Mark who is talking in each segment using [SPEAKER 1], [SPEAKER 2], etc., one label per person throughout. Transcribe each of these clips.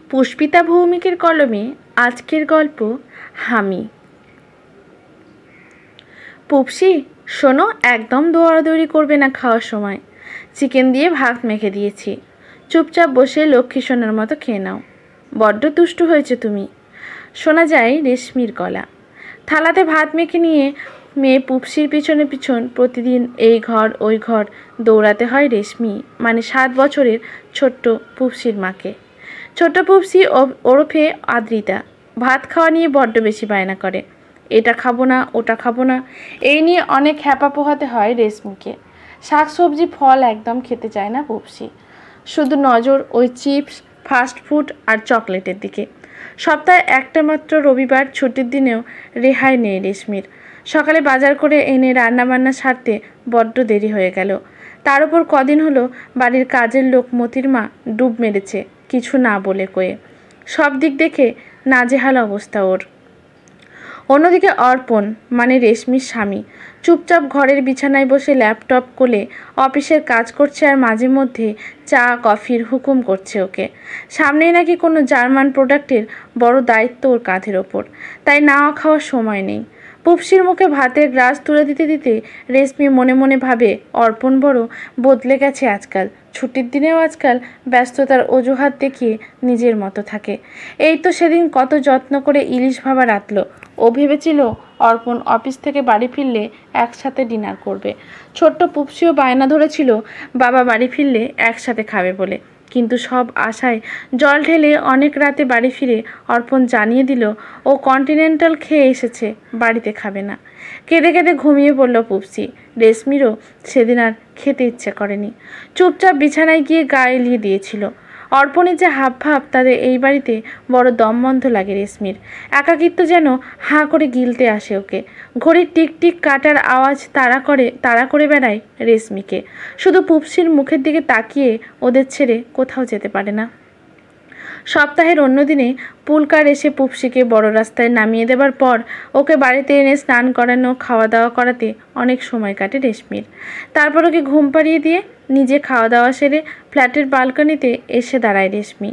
[SPEAKER 1] পুষ্পিতা ভৌমিকের কলমে আজকের গল্প হামি। পুপসি শোনো, একদম দৌড়াদৌড়ি করবে না খাওয়ার সময়। চিকেন দিয়ে ভাত মেখে দিয়েছি, চুপচাপ বসে লক্ষ্মী সোনার মতো খেয়ে নাও। বড্ড দুষ্টু হয়েছে তুমি। শোনা যায় রেশমির গলা। থালাতে ভাত মেখে নিয়ে মেয়ে পুপসির পিছনে পিছন প্রতিদিন এই ঘর ওই ঘর দৌড়াতে হয় রেশমি, মানে 7 বছরের ছোট্ট পুপসির মাকে। ছোট্ট পুপসি ওরফে আদ্রিতা ভাত খাওয়া নিয়ে বড্ড বেশি বায়না করে। এটা খাবো না, ওটা খাবো না, এই নিয়ে অনেক হ্যাপা পোহাতে হয় রেশমিকে। শাকসবজি ফল একদম খেতে চায় না পুপসি, শুধু নজর ওই চিপস, ফাস্ট ফুড আর চকলেটের দিকে। সপ্তাহে একটা মাত্র রবিবার ছুটির দিনেও রেহাই নেই রেশমির। সকালে বাজার করে এনে রান্নাবান্না সারতে বড্ড দেরি হয়ে গেল। তার উপর কদিন হলো বাড়ির কাজের লোক মতির মা ডুব মেরেছে কিছু না বলে কয়ে। সব দিক দেখে নাজেহাল অবস্থা ওর। অন্যদিকে অর্পণ মানে রেশমির স্বামী চুপচাপ ঘরের বিছানায় বসে ল্যাপটপ কোলে অফিসের কাজ করছে, আর মাঝে মধ্যে চা কফির হুকুম করছে ওকে। সামনেই নাকি কোনো জার্মান প্রোডাক্টের বড় দায়িত্ব ওর কাঁধের ওপর, তাই না খাওয়ার সময় নেই। পুপসির মুখে ভাতের গ্রাস তুলে দিতে দিতে রেশমি মনে মনে ভাবে, অর্পণ বড় বদলে গেছে আজকাল। ছুটির দিনেও আজকাল ব্যস্ততার অজুহাত দেখিয়ে নিজের মতো থাকে। এই তো সেদিন কত যত্ন করে ইলিশ ভাবা রাঁধল। ও ভেবেছিল অর্পণ অফিস থেকে বাড়ি ফিরলে একসাথে ডিনার করবে। ছোট্ট পুপসিও বায়না ধরেছিল বাবা বাড়ি ফিরলে একসাথে খাবে বলে। কিন্তু সব আশায় জল ঢেলে অনেক রাতে বাড়ি ফিরে অর্পণ জানিয়ে দিল ও কন্টিনেন্টাল খেয়ে এসেছে, বাড়িতে খাবে না। কেঁদে কেঁদে ঘুমিয়ে পড়ল পুপসি। রেশমিরও সেদিন আর খেতে ইচ্ছে করেনি, চুপচাপ বিছানায় গিয়ে গা এলিয়ে দিয়েছিল। অর্পণের যে হাবভাব তাদের এই বাড়িতে বড় দমবন্ধ লাগে রেশমির। একাকিত্ব যেন হাঁ করে গিলতে আসে ওকে। ঘড়ির টিকটিক কাটার আওয়াজ তাড়া করে বেড়ায় রেশমিকে। শুধু পুপসির মুখের দিকে তাকিয়ে ওদের ছেড়ে কোথাও যেতে পারে না। সপ্তাহের অন্য দিনে পুলকার এসে পুপসিকে বড় রাস্তায় নামিয়ে দেবার পর ওকে বাড়িতে এনে স্নান করানো, খাওয়া দাওয়া করাতে অনেক সময় কাটে রেশমির। তারপর ওকে ঘুম পাড়িয়ে দিয়ে নিজে খাওয়া দাওয়া সেরে ফ্ল্যাটের বালকনিতে এসে দাঁড়ায় রেশমি।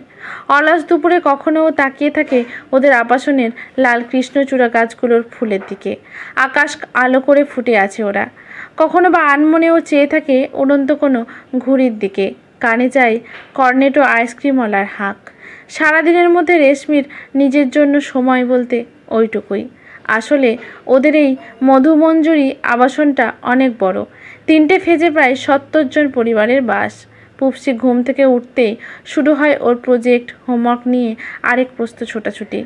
[SPEAKER 1] অলস দুপুরে কখনো ও তাকিয়ে থাকে ওদের আবাসনের লাল কৃষ্ণচূড়া গাছগুলোর ফুলের দিকে। আকাশ আলো করে ফুটে আছে ওরা। কখনো বা আনমনেও চেয়ে থাকে উড়ন্ত কোনো ঘুড়ির দিকে। কানে যায় কর্নেটো আইসক্রিমওয়ালার হাঁক। সারাদিনের মধ্যে রেশমির নিজের জন্য সময় বলতে ওইটুকুই। আসলে ওদের এই মধুমঞ্জুরি আবাসনটা অনেক বড়। 3টে ফেজে প্রায় 70 জন পরিবারের বাস। পুপসি ঘুম থেকে উঠতেই শুরু হয় ওর প্রজেক্ট, হোমওয়ার্ক নিয়ে আরেক প্রস্ত ছোটাছুটি।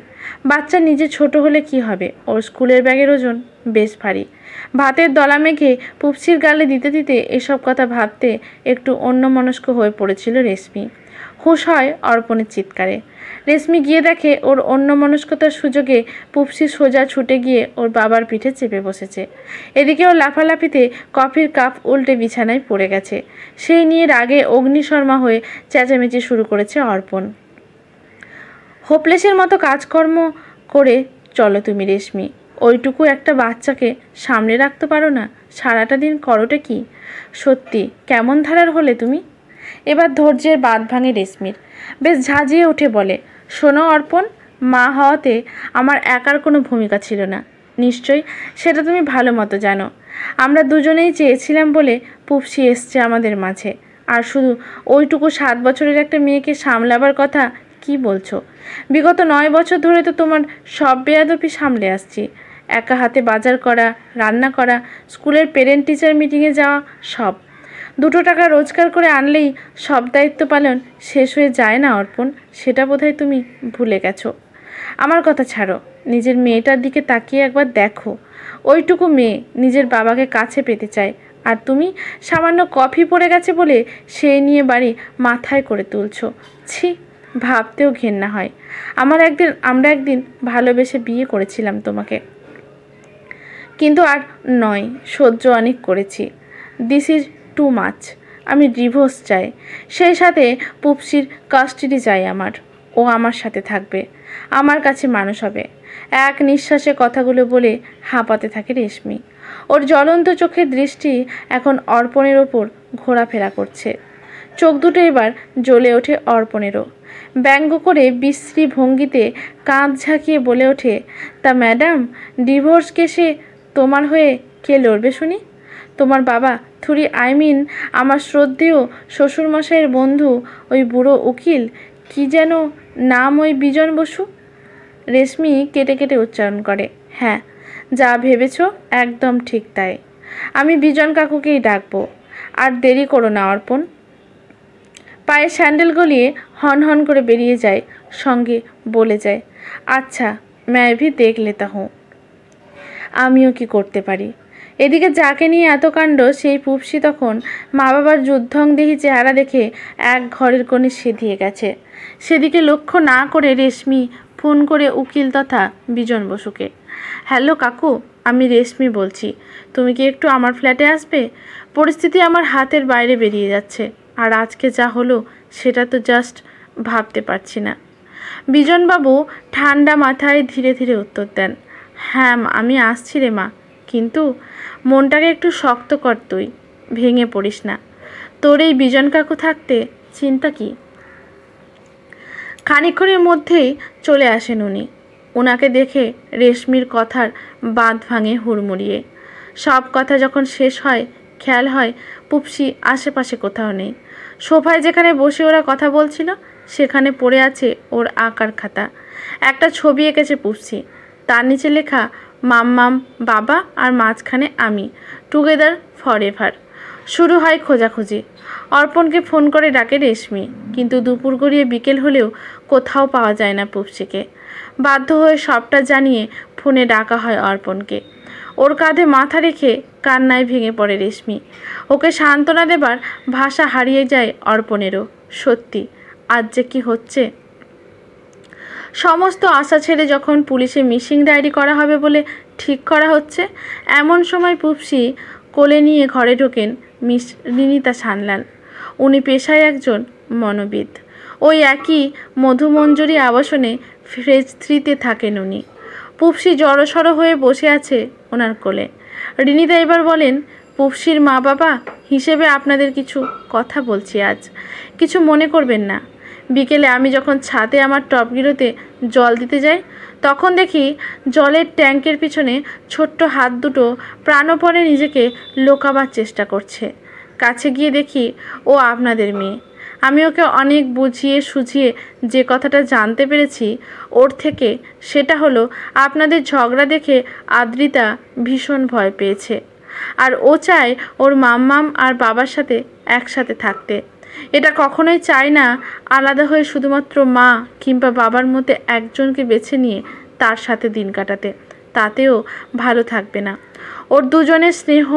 [SPEAKER 1] বাচ্চা নিজে ছোট হলে কি হবে, ওর স্কুলের ব্যাগের ওজন বেশ ভারী। ভাতের দলা মেখে পুপসির গালে দিতে দিতে এসব কথা ভাবতে একটু অন্যমনস্ক হয়ে পড়েছিল রেশমি। হুঁশ হয় অর্পণের চিৎকারে। রেশমি গিয়ে দেখে ওর অন্যমনস্কতার সুযোগে পুপসি সোজা ছুটে গিয়ে ওর বাবার পিঠে চেপে বসেছে। এদিকে ও লাফালাফিতে কফির কাপ উল্টে বিছানায় পড়ে গেছে। সেই নিয়ে রাগে অগ্নিশর্মা হয়ে চেঁচামেচি শুরু করেছে অর্পণ। হোপলেসের মতো কাজকর্ম করে চলো তুমি রেশমি, ওইটুকু একটা বাচ্চাকে সামলে রাখতে পারো না? সারাটা দিন করোটা কি? সত্যি কেমন ধারার হলে তুমি? এবার ধৈর্যের বাঁধ ভাঙে রেশমির। বেশ ঝাঁঝিয়ে উঠে বলে, শোনো অর্পণ, মা হওয়াতে আমার একার কোনো ভূমিকা ছিল না নিশ্চয়ই, সেটা তুমি ভালো মতো জানো। আমরা দুজনেই চেয়েছিলাম বলে পুপসি এসছে আমাদের মাঝে। আর শুধু ওইটুকু 7 বছরের একটা মেয়েকে সামলাবার কথা কি বলছো? বিগত 9 বছর ধরে তো তোমার সব বেয়াদপি সামলে আসছি। একা হাতে বাজার করা, রান্না করা, স্কুলের পেরেন্ট টিচার মিটিংয়ে যাওয়া, সব। 2 টাকা রোজগার করে আনলেই সব দায়িত্ব পালন শেষ হয়ে যায় না অর্পণ? সেটা বোধহয় তুমি ভুলে গেছো। আমার কথা ছাড়ো, নিজের মেয়েটার দিকে তাকিয়ে একবার দেখো। ওইটুকু মেয়ে নিজের বাবাকে কাছে পেতে চায়, আর তুমি সামান্য কফি পড়ে গেছে বলে সেই নিয়ে বাড়ি মাথায় করে তুলছো। ছি, ভাবতেও ঘেন্না হয়। আমরা একদিন ভালোবেসে বিয়ে করেছিলাম তোমাকে, কিন্তু আর নয়, সহ্য অনেক করেছি। This is too much. আমি ডিভোর্স চাই, সেই সাথে পুপসির কাস্টাডি চাই আমার। ও আমার সাথে থাকবে, আমার কাছে মানুষ হবে। এক নিঃশ্বাসে কথাগুলো বলে হাঁপাতে থাকে রেশমি। ওর জ্বলন্ত চোখের দৃষ্টি এখন অর্পণের ওপর ঘোরাফেরা করছে। চোখ দুটো এবার জ্বলে ওঠে অর্পণেরও। ব্যঙ্গ করে বিশ্রী ভঙ্গিতে কাঁধ ঝাঁকিয়ে বলে ওঠে, তা ম্যাডাম, ডিভোর্স কেসে তোমার হয়ে কে লড়বে শুনি? তোমার বাবা, আমার শ্রদ্ধেয় শ্বশুরমশাইয়ের বন্ধু, ওই বুড়ো উকিল, কি যেন নাম, ওই বিজন বসু। রেশমি কেটে কেটে উচ্চারণ করে, হ্যাঁ, যা ভেবেছ একদম ঠিক তাই। আমি বিজন কাকুকেই ডাকবো। আর দেরি করো না অর্পণ। পায়ে স্যান্ডেল গলিয়ে হন হন করে বেরিয়ে যায়, সঙ্গে বলে যায়, আচ্ছা मैं भी দেখ লেতা হুঁ, আমিও কি করতে পারি। এদিকে যাকে নিয়ে এত কাণ্ড সেই পুপসি তখন মা বাবার যুদ্ধংদেহী চেহারা দেখে এক ঘরের কোণে সেধিয়ে গেছে। সেদিকে লক্ষ্য না করে রেশমি ফোন করে উকিল তথা বিজন বসুকে, হ্যালো কাকু, আমি রেশমি বলছি, তুমি কি একটু আমার ফ্ল্যাটে আসবে? পরিস্থিতি আমার হাতের বাইরে বেরিয়ে যাচ্ছে, আর আজকে যা হলো সেটা তো জাস্ট ভাবতে পারছি না। বিজনবাবু ঠান্ডা মাথায় ধীরে ধীরে উত্তর দেন, হ্যাঁ আমি আসছি রে মা, কিন্তু মনটাকে একটু শক্ত কর, তুই ভেঙে পড়িস না। তোর এই বিজন কাকু থাকতে চিন্তা কি? খানিকক্ষণের মধ্যেই চলে আসেন উনি। ওনাকে দেখে রেশমির কথার বাঁধ ভাঙে হুড়মুড়িয়ে। সব কথা যখন শেষ হয় খেয়াল হয় পুপসি আশেপাশে কোথাও নেই। সোফায় যেখানে বসে ওরা কথা বলছিল সেখানে পড়ে আছে ওর আঁকার খাতা। একটা ছবি এঁকেছে পুপসি, তার নিচে লেখা মাম্মাম বাবা আর মাঝখানে আমি, টুগেদার ফর এভার। শুরু হয় খোঁজাখুঁজি। অর্পণকে ফোন করে ডাকে রেশমি, কিন্তু দুপুর গড়িয়ে বিকেল হলেও কোথাও পাওয়া যায় না পুপসিকে। বাধ্য হয়ে সবটা জানিয়ে ফোনে ডাকা হয় অর্পণকে। ওর কাঁধে মাথা রেখে কান্নায় ভেঙে পড়ে রেশমি। ওকে সান্ত্বনা দেবার ভাষা হারিয়ে যায় অর্পণেরও। সত্যি আজ যে কী হচ্ছে। সমস্ত আশা ছেড়ে যখন পুলিশে মিসিং ডায়েরি করা হবে বলে ঠিক করা হচ্ছে, এমন সময় পুপসি কোলে নিয়ে ঘরে ঢোকেন মিস রিনিতা সানলান। উনি পেশায় একজন মনোবিদ। ওই একই মধুমঞ্জরি আবাসনে ফেজ 3-তে থাকেন উনি। পুপসি জড়সড় হয়ে বসে আছে ওনার কোলে। রিনিতা এবার বলেন, পুপসির মা বাবা হিসেবে আপনাদের কিছু কথা বলছি আজ, কিছু মনে করবেন না। বিকেলে আমি যখন ছাদে আমার টবগিরোতে জল দিতে যাই তখন দেখি জলের ট্যাঙ্কের পিছনে ছোট্ট হাত দুটো প্রাণপণে নিজেকে লোকাবার চেষ্টা করছে। কাছে গিয়ে দেখি ও আপনাদের মেয়ে। আমি ওকে অনেক বুঝিয়ে সুঝিয়ে যে কথাটা জানতে পেরেছি ওর থেকে, সেটা হলো আপনাদের ঝগড়া দেখে আদ্রিতা ভীষণ ভয় পেয়েছে, আর ও চায় ওর মাম্মাম আর বাবার সাথে একসাথে থাকতে। এটা কখনোই চায় না আলাদা হয়ে শুধুমাত্র মা কিংবা বাবার মধ্যে একজনকে বেছে নিয়ে তার সাথে দিন কাটাতে, তাতেও ভালো থাকবে না। ওর দুজনের স্নেহ,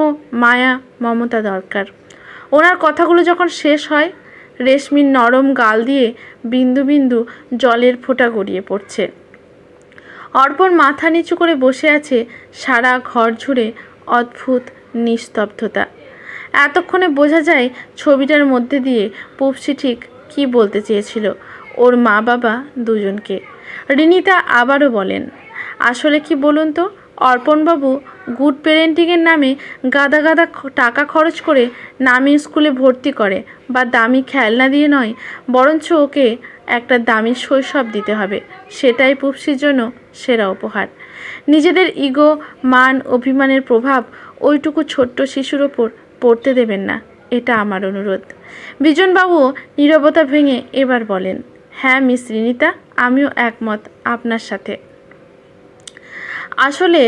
[SPEAKER 1] মায়া, মমতা দরকার। ওনার কথাগুলো যখন শেষ হয় রেশমির নরম গাল দিয়ে বিন্দু বিন্দু জলের ফোঁটা গড়িয়ে পড়ছে। অর্পণ মাথা নিচু করে বসে আছে। সারা ঘর জুড়ে অদ্ভুত নিস্তব্ধতা। এতক্ষণে বোঝা যায় ছবিটার মধ্যে দিয়ে পুপসি ঠিক কী বলতে চেয়েছিল ওর মা বাবা দুজনকে। রিনিতা আবারও বলেন, আসলে কি বলুন তো অর্পণবাবু, গুড পেরেন্টিংয়ের নামে গাদা গাদা টাকা খরচ করে নামি স্কুলে ভর্তি করে বা দামি খেলনা দিয়ে নয়, বরঞ্চ ওকে একটা দামি শৈশব দিতে হবে। সেটাই পুপসির জন্য সেরা উপহার। নিজেদের ইগো, মান, অভিমানের প্রভাব ওইটুকু ছোট্ট শিশুর ওপর পড়তে দেবেন না, এটা আমার অনুরোধ। বিজনবাবু নীরবতা ভেঙে এবার বলেন, হ্যাঁ মিস রিনিতা, আমিও একমত আপনার সাথে। আসলে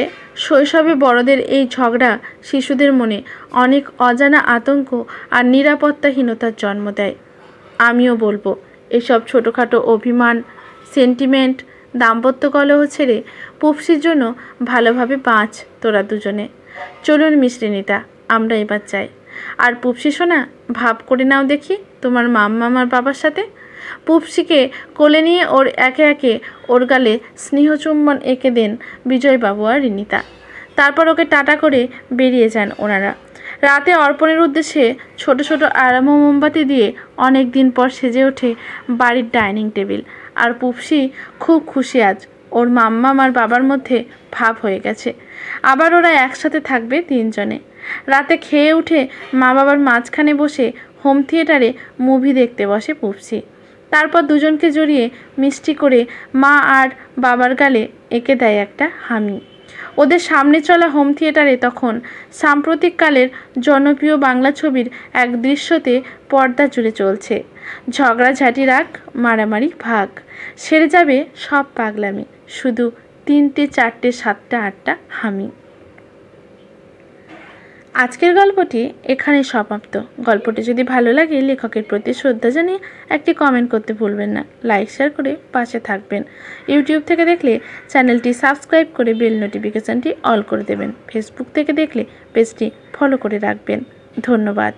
[SPEAKER 1] শৈশবে বড়দের এই ঝগড়া শিশুদের মনে অনেক অজানা আতঙ্ক আর নিরাপত্তাহীনতার জন্ম দেয়। আমিও বলবো এসব ছোটোখাটো অভিমান, সেন্টিমেন্ট, দাম্পত্য কলহ ছেড়ে পুপসির জন্য ভালোভাবে বাঁচ তোরা দুজনে। চলুন মিস রিনিতা, আমরা এবার যাই। আর পুপসি সোনা, ভাব করে নাও দেখি তোমার মাম্মামার বাবার সাথে। পুপসিকে কোলে নিয়ে ওর একে একে ওর গালে স্নেহচুম্বন এঁকে দেন বিজয়বাবু আর রিনিতা। তারপর ওকে টাটা করে বেরিয়ে যান ওনারা। রাতে অর্পণের উদ্দেশ্যে ছোট ছোট আরাম মোমবাতি দিয়ে অনেক দিন পর সেজে ওঠে বাড়ির ডাইনিং টেবিল। আর পুপসি খুব খুশি আজ ওর মাম্মাম আর বাবার মধ্যে ভাব হয়ে গেছে। আবার ওরা একসাথে থাকবে তিনজনে। রাতে খেয়ে উঠে মা বাবার মাঝখানে বসে হোম থিয়েটারে মুভি দেখতে বসে পুপসি। তারপর দুজনকে জড়িয়ে মিষ্টি করে মা আর বাবার গালে এঁকে দেয় একটা হামি। ওদের সামনে চলা হোম থিয়েটারে তখন সাম্প্রতিককালের জনপ্রিয় বাংলা ছবির এক দৃশ্যতে পর্দা জুড়ে চলছে। ঝগড়াঝাঁটি রাগ, মারামারি ভাগ, সেরে যাবে সব পাগলামি, শুধু 3টে 4টে 7টা 8টা হামি। আজকের গল্পটি এখানে সমাপ্ত। গল্পটি যদি ভালো লাগে লেখকের প্রতি শ্রদ্ধা জানিয়ে একটি কমেন্ট করতে ভুলবেন না। লাইক শেয়ার করে পাশে থাকবেন। ইউটিউব থেকে দেখলে চ্যানেলটি সাবস্ক্রাইব করে বেল নোটিফিকেশানটি অল করে দেবেন। ফেসবুক থেকে দেখলে পেজটি ফলো করে রাখবেন। ধন্যবাদ।